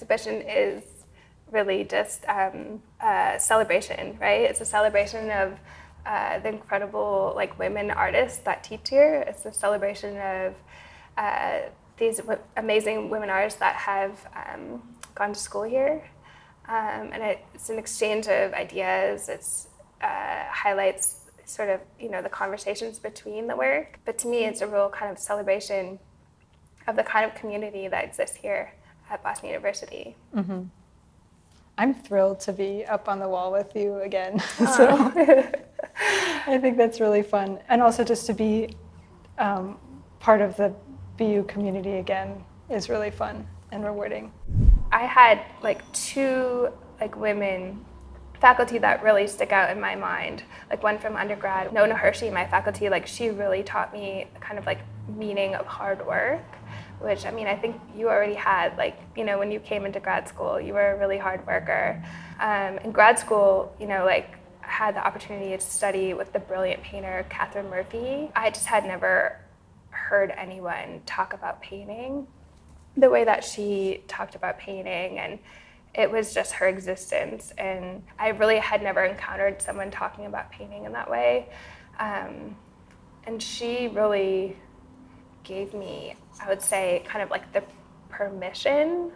exhibition is really just a celebration, right? It's a celebration of the incredible like women artists that teach here. It's a celebration of these amazing women artists that have gone to school here. And it's an exchange of ideas. It's highlights sort of, the conversations between the work. But to me, it's a real kind of celebration of the kind of community that exists here at Boston University. Mm-hmm. I'm thrilled to be up on the wall with you again. So I think that's really fun. And also just to be part of the BU community again is really fun and rewarding. I had like two women faculty that really stick out in my mind. Like one from undergrad, Nona Hershey, my faculty, she really taught me kind of meaning of hard work, which I think you already had, when you came into grad school, you were a really hard worker. In grad school, I had the opportunity to study with the brilliant painter, Catherine Murphy. I just had never heard anyone talk about painting the way that she talked about painting, and it was just her existence. And I really had never encountered someone talking about painting in that way. And she really gave me, I would say, kind of the permission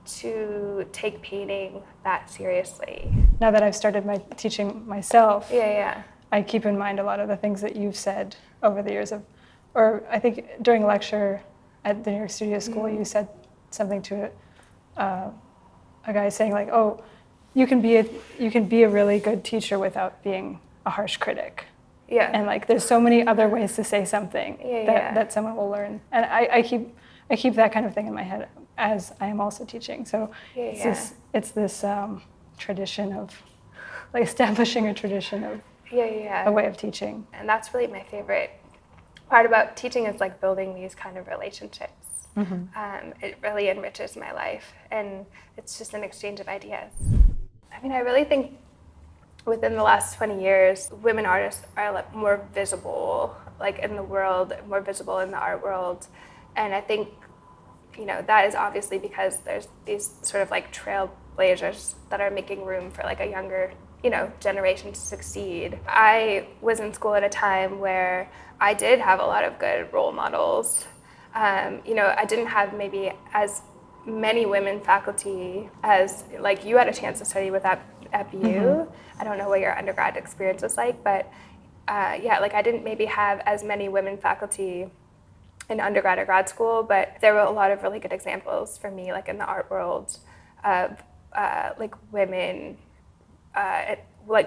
to take painting that seriously. Now that I've started my teaching myself, Yeah. I keep in mind a lot of the things that you've said over the years or I think during a lecture at the New York Studio School, mm-hmm. you said something to a guy saying oh, you can be a really good teacher without being a harsh critic. Yeah. And there's so many other ways to say something that someone will learn. And I keep that kind of thing in my head as I am also teaching. So it's this tradition of establishing a tradition of a way of teaching. And that's really my favorite part about teaching is building these kind of relationships. Mm-hmm. It really enriches my life, and it's just an exchange of ideas. I really think within the last 20 years, women artists are more visible, in the world, more visible in the art world. And I think, that is obviously because there's these sort of trailblazers that are making room for a younger, generation to succeed. I was in school at a time where I did have a lot of good role models. I didn't have maybe as many women faculty as you had a chance to study with at BU. Mm-hmm. I don't know what your undergrad experience was like, but I didn't maybe have as many women faculty in undergrad or grad school, but there were a lot of really good examples for me, in the art world, of women,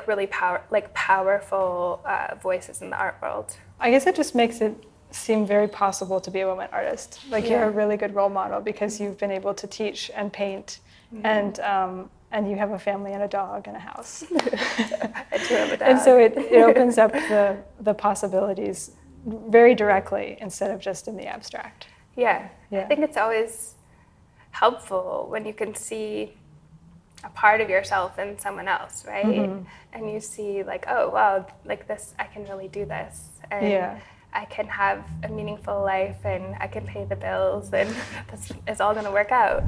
really powerful voices in the art world. I guess it just makes it seem very possible to be a woman artist. You're a really good role model because you've been able to teach and paint, mm-hmm. And you have a family and a dog and a house. I do have a dog. And so it opens up the possibilities very directly instead of just in the abstract. Yeah. I think it's always helpful when you can see a part of yourself in someone else, right? Mm-hmm. And you see oh wow, this, I can really do this. And I can have a meaningful life and I can pay the bills and it's all gonna work out.